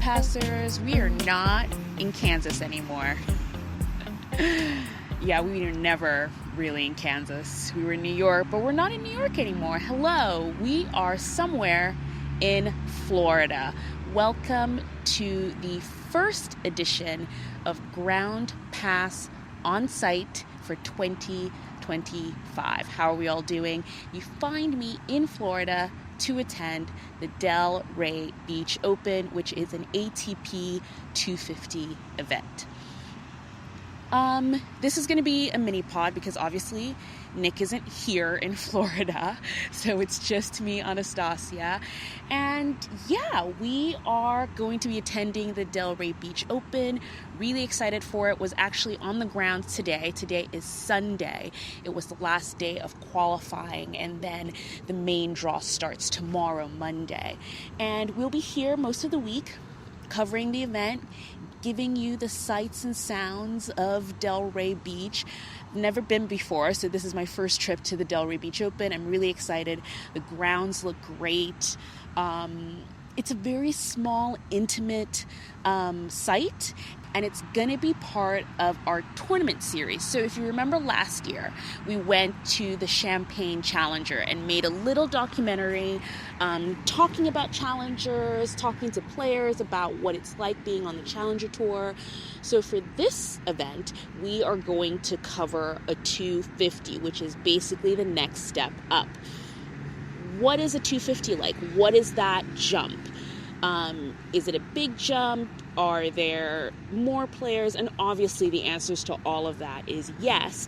Passers, we are not in Kansas anymore. Yeah, we were never really in Kansas. We were in New York, but we're not in New York anymore. Hello, we are somewhere in Florida. Welcome to the first edition of Ground Pass On Site for 2025. How are we all doing? You find me in Florida to attend the Delray Beach Open, which is an ATP 250 event. This is going to be a mini pod because obviously Nick isn't here in Florida, so it's just me, Anastasia. And yeah, we are going to be attending the Delray Beach Open. Really excited for it. Was actually on the ground today. Today is Sunday. It was the last day of qualifying, and then the main draw starts tomorrow, Monday. And we'll be here most of the week covering the event, giving you the sights and sounds of Delray Beach. Never been before, so this is my first trip to the Delray Beach Open. I'm really excited. The grounds look great. It's a very small, intimate site, and it's gonna be part of our tournament series. So if you remember last year, we went to the Champagne Challenger and made a little documentary talking about challengers, talking to players about what it's like being on the Challenger Tour. So for this event, we are going to cover a 250, which is basically the next step up. What is a 250 like? What is that jump? Is it a big jump? Are there more players? And obviously the answers to all of that is yes,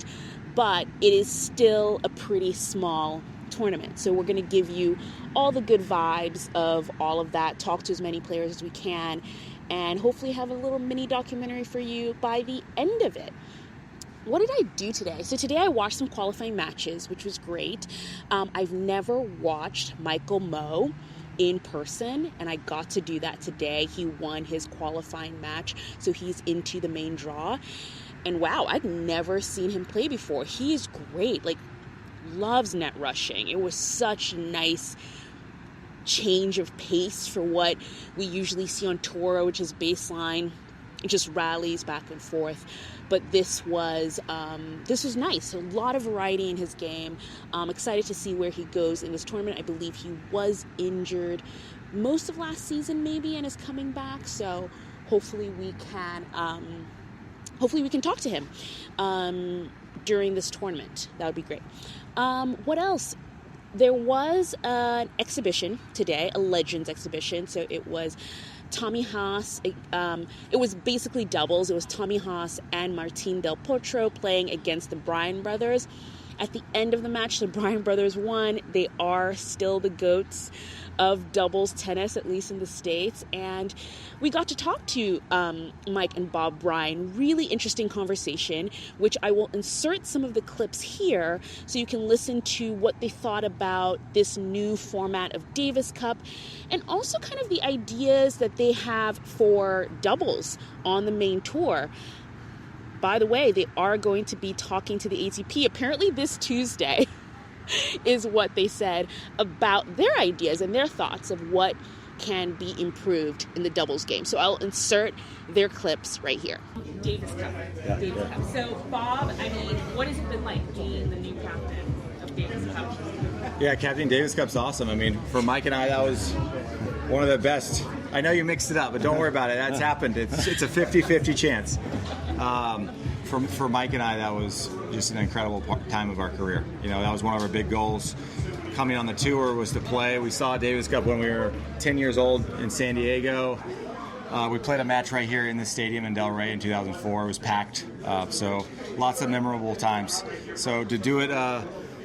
but it is still a pretty small tournament. So we're going to give you all the good vibes of all of that, talk to as many players as we can, and hopefully have a little mini documentary for you by the end of it. What did I do today? So today I watched some qualifying matches, which was great. I've never watched Michael Mmoh in person, and I got to do that today. He won his qualifying match, so he's into the main draw. And wow, I'd never seen him play before. He is great, like loves net rushing. It was such a nice change of pace for what we usually see on tour, which is baseline. It just rallies back and forth. But this was nice. A lot of variety in his game. I'm excited to see where he goes in this tournament. I believe he was injured most of last season maybe and is coming back. So hopefully we can talk to him during this tournament. That would be great. What else? There was an exhibition today, a Legends exhibition. So it was Tommy Haas, it was basically doubles. It was Tommy Haas and Martin Del Potro playing against the Bryan Brothers. At the end of the match, the Bryan Brothers won. They are still the GOATs of doubles tennis, at least in the States. And we got to talk to Mike and Bob Bryan. Really interesting conversation, which I will insert some of the clips here so you can listen to what they thought about this new format of Davis Cup and also kind of the ideas that they have for doubles on the main tour. By the way, they are going to be talking to the ATP apparently this Tuesday. Is what they said about their ideas and their thoughts of what can be improved in the doubles game. So I'll insert their clips right here. Davis Cup. Yeah. Davis Cup. So Bob, I mean, what has it been like being the new captain of Davis Cup? Yeah, Captain Davis Cup's awesome. I mean, for Mike and I, that was one of the best. I know you mixed it up, but don't worry about it. That's happened. It's a 50-50 chance. For Mike and I, that was just an incredible time of our career. You know, that was one of our big goals. Coming on the tour was to play. We saw Davis Cup when we were 10 years old in San Diego. We played a match right here in the stadium in Delray in 2004. It was packed, so lots of memorable times. So to do it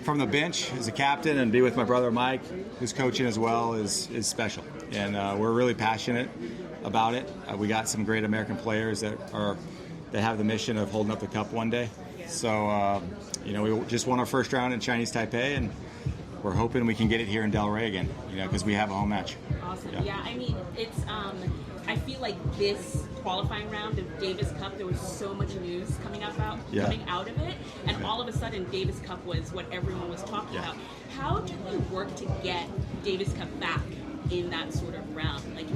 from the bench as a captain and be with my brother Mike, who's coaching as well, is special. And we're really passionate about it. We got some great American players that have the mission of holding up the cup one day. So, we just won our first round in Chinese Taipei, and we're hoping we can get it here in Delray again, because we have a home match. Awesome. Yeah, I mean, it's, I feel like this qualifying round of Davis Cup, there was so much news coming out of it, and all of a sudden Davis Cup was what everyone was talking about. How do we work to get Davis Cup back in that sort of realm? Like,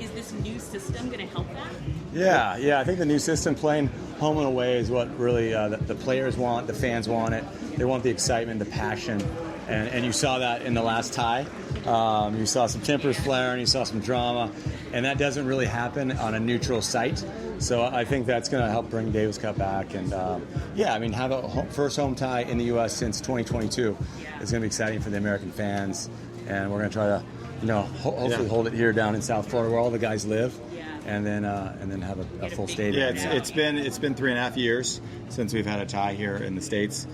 is this new system going to help that? Yeah. I think the new system, playing home and away, is what really the players want, the fans want it. They want the excitement, the passion, and you saw that in the last tie. You saw some tempers flaring, you saw some drama, and that doesn't really happen on a neutral site. So I think that's going to help bring Davis Cup back, and have a first home tie in the U.S. since 2022. It's going to be exciting for the American fans, and we're going to try to, hopefully hold it here down in South Florida where all the guys live, and then have a full stadium. Yeah, it's been 3.5 years since we've had a tie here in the States.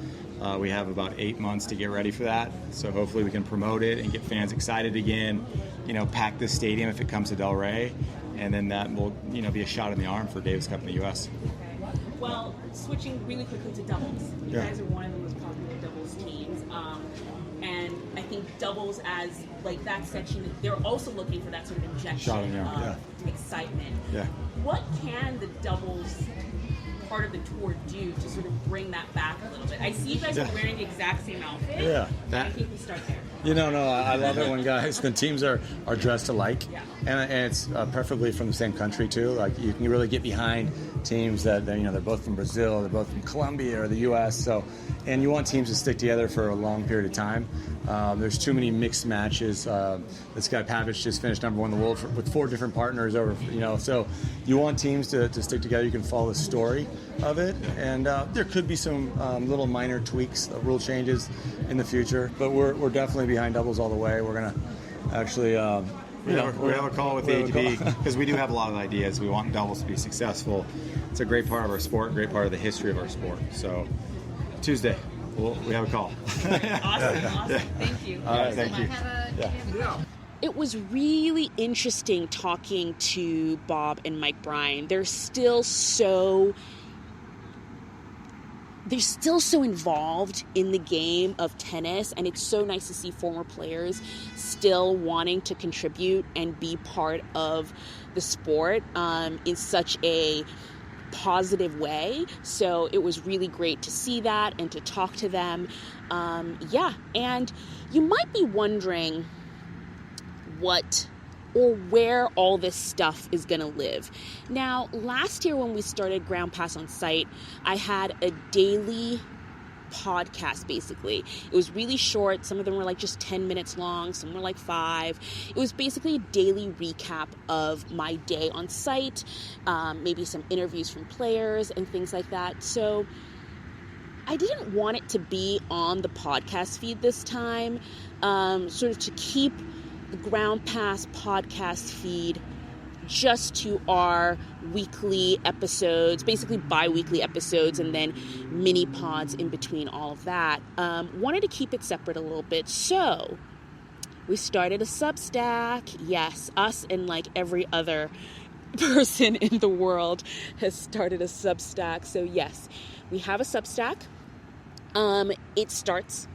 We have about 8 months to get ready for that, so hopefully we can promote it and get fans excited again. Pack this stadium if it comes to Delray, and then that will be a shot in the arm for Davis Cup in the U.S. Okay. Well, switching really quickly to doubles. You guys are one of the most popular doubles teams, and I think doubles as like that section. They're also looking for that sort of injection of excitement. Yeah. What can the doubles part of the tour do to sort of bring that back a little bit? I see you guys are wearing the exact same outfit. Yeah. I think we start there. I love it when the teams are dressed alike, and it's preferably from the same country too. Like, you can really get behind teams that they're both from Brazil, they're both from Colombia or the U.S. So, and you want teams to stick together for a long period of time. There's too many mixed matches. This guy Pavic just finished #1 in the world with 4 different partners over. So you want teams to stick together. You can follow the story of it, and there could be some little minor tweaks, rule changes in the future. But we're definitely behind doubles all the way. We're gonna actually. We have a call with the ATB because we do have a lot of ideas. We want doubles to be successful. It's a great part of our sport, great part of the history of our sport. So Tuesday, we have a call. Awesome. Thank you. All right, thank you. It was really interesting talking to Bob and Mike Bryan. They're still so involved in the game of tennis, and it's so nice to see former players still wanting to contribute and be part of the sport in such a positive way. So it was really great to see that and to talk to them. And you might be wondering what or where all this stuff is going to live. Now, last year when we started Ground Pass on Site, I had a daily podcast, basically. It was really short. Some of them were like just 10 minutes long. Some were like 5. It was basically a daily recap of my day on site, maybe some interviews from players and things like that. So I didn't want it to be on the podcast feed this time, sort of to keep the Ground Pass podcast feed just to our weekly episodes, basically bi-weekly episodes, and then mini pods in between all of that. Wanted to keep it separate a little bit, so we started a Substack. Yes, us and like every other person in the world has started a Substack. So yes, we have a Substack. It starts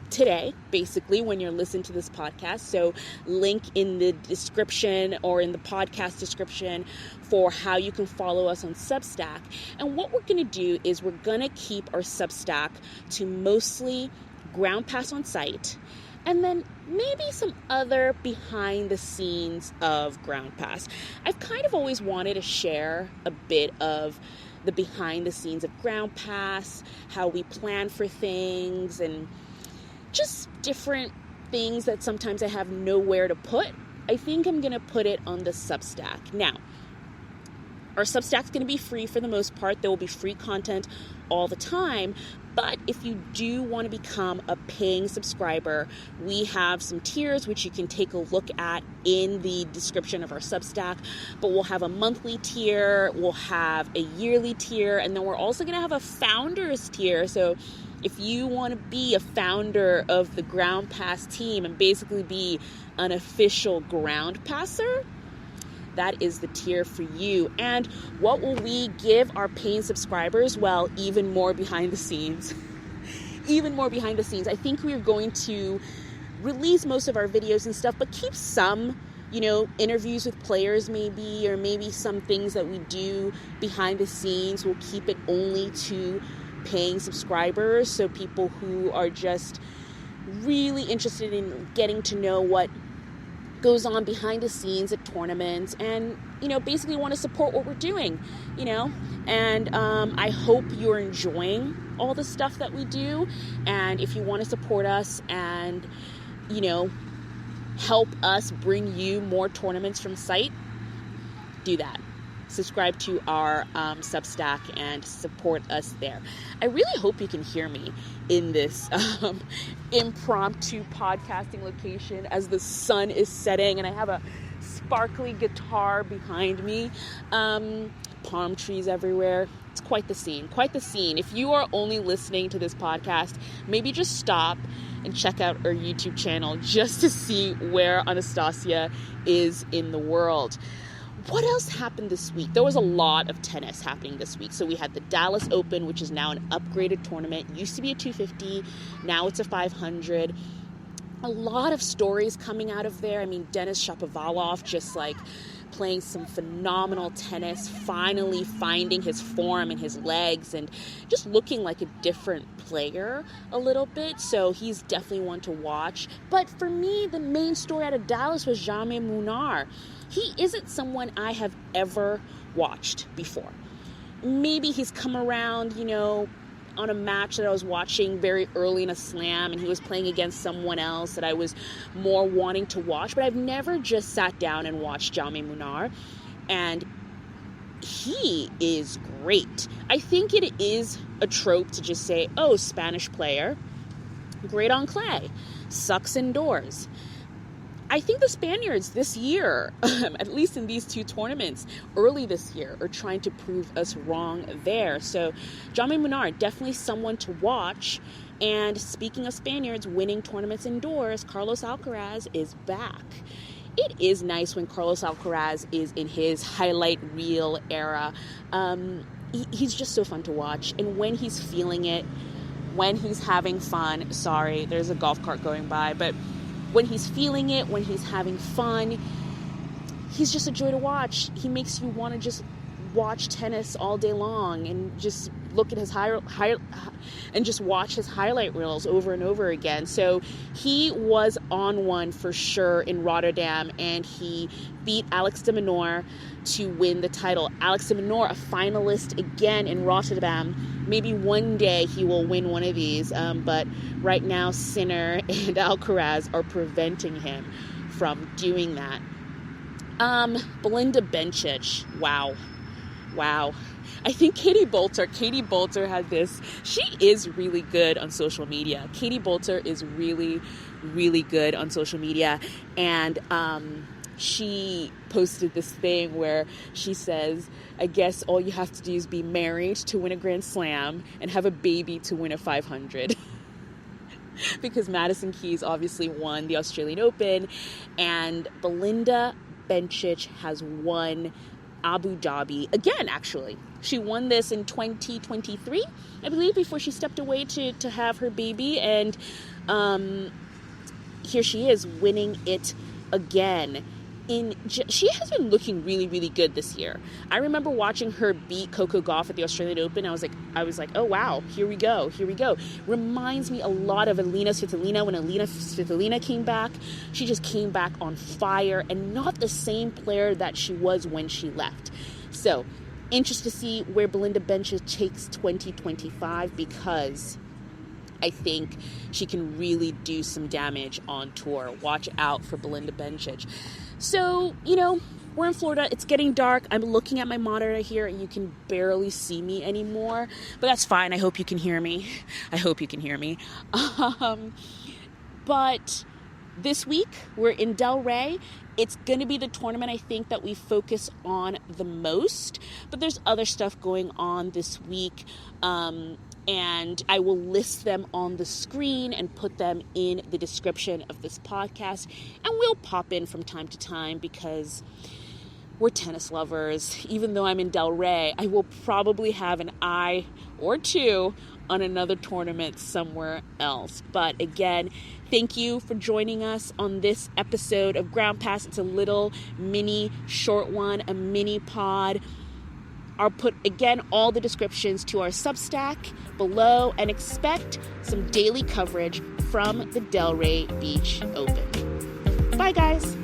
today, basically, when you're listening to this podcast. So link in the description or in the podcast description for how you can follow us on Substack. And what we're going to do is we're going to keep our Substack to mostly Ground Pass on Site, and then maybe some other behind the scenes of Ground Pass. I've kind of always wanted to share a bit of the behind the scenes of Ground Pass, how we plan for things, and just different things that sometimes I have nowhere to put. I think I'm going to put it on the Substack. Now, our Substack's going to be free for the most part. There will be free content all the time. But if you do want to become a paying subscriber, we have some tiers which you can take a look at in the description of our Substack. But we'll have a monthly tier, we'll have a yearly tier, and then we're also going to have a founders tier. So if you want to be a founder of the Ground Pass team and basically be an official Ground Passer, that is the tier for you. And what will we give our paying subscribers? Well, even more behind the scenes. Even more behind the scenes. I think we're going to release most of our videos and stuff, but keep some, interviews with players maybe, or maybe some things that we do behind the scenes. We'll keep it only to paying subscribers, so people who are just really interested in getting to know what goes on behind the scenes at tournaments and, basically want to support what we're doing, and I hope you're enjoying all the stuff that we do. And if you want to support us and, help us bring you more tournaments from site, do that. Subscribe to our Substack and support us there. I really hope you can hear me in this impromptu podcasting location as the sun is setting and I have a sparkly guitar behind me. Palm trees everywhere. It's quite the scene. Quite the scene. If you are only listening to this podcast, maybe just stop and check out our YouTube channel just to see where Anastasia is in the world. What else happened this week? There was a lot of tennis happening this week. So we had the Dallas Open, which is now an upgraded tournament. It used to be a 250. Now it's a 500. A lot of stories coming out of there. I mean, Denis Shapovalov just playing some phenomenal tennis, finally finding his form and his legs and just looking like a different player a little bit. So he's definitely one to watch. But for me, the main story out of Dallas was Jaime Munar. He isn't someone I have ever watched before. Maybe he's come around, on a match that I was watching very early in a slam and he was playing against someone else that I was more wanting to watch, but I've never just sat down and watched Jaime Munar, and he is great. I think it is a trope to just say, oh, Spanish player, great on clay, sucks indoors. I think the Spaniards this year, at least in these two tournaments, early this year, are trying to prove us wrong there. So, Jaime Munar, definitely someone to watch. And speaking of Spaniards winning tournaments indoors, Carlos Alcaraz is back. It is nice when Carlos Alcaraz is in his highlight reel era. He's just so fun to watch. And when he's feeling it, when he's having fun, sorry, there's a golf cart going by, but when he's feeling it, when he's having fun, he's just a joy to watch. He makes you want to just watch tennis all day long and just look at his and just watch his highlight reels over and over again. So he was on one for sure in Rotterdam, and he beat Alex de Minaur to win the title. Alex de Minaur, a finalist again in Rotterdam. Maybe one day he will win one of these, but right now Sinner and Alcaraz are preventing him from doing that. Belinda Bencic, wow. I think Katie Bolter had this. She is really good on social media. Katie Bolter is really, really good on social media. And she posted this thing where she says, I guess all you have to do is be married to win a Grand Slam and have a baby to win a 500. Because Madison Keys obviously won the Australian Open, and Belinda Bencic has won Abu Dhabi again, actually. She won this in 2023, I believe, before she stepped away to have her baby, and here she is winning it again. She has been looking really, really good this year. I remember watching her beat Coco Gauff at the Australian Open. I was like, oh wow, here we go. Reminds me a lot of Alina Svitolina. When Alina Svitolina came back, she just came back on fire and not the same player that she was when she left. So, interested to see where Belinda Bencic takes 2025, because I think she can really do some damage on tour. Watch out for Belinda Bencic. So, we're in Florida. It's getting dark. I'm looking at my monitor here and you can barely see me anymore. But that's fine. I hope you can hear me. But this week, we're in Delray. It's going to be the tournament, I think, that we focus on the most. But there's other stuff going on this week. And I will list them on the screen and put them in the description of this podcast. And we'll pop in from time to time because we're tennis lovers. Even though I'm in Delray, I will probably have an eye or two on another tournament somewhere else. But again, thank you for joining us on this episode of Ground Pass. It's a little mini short one, a mini pod. I'll put, again, all the descriptions to our Substack below, and expect some daily coverage from the Delray Beach Open. Bye, guys.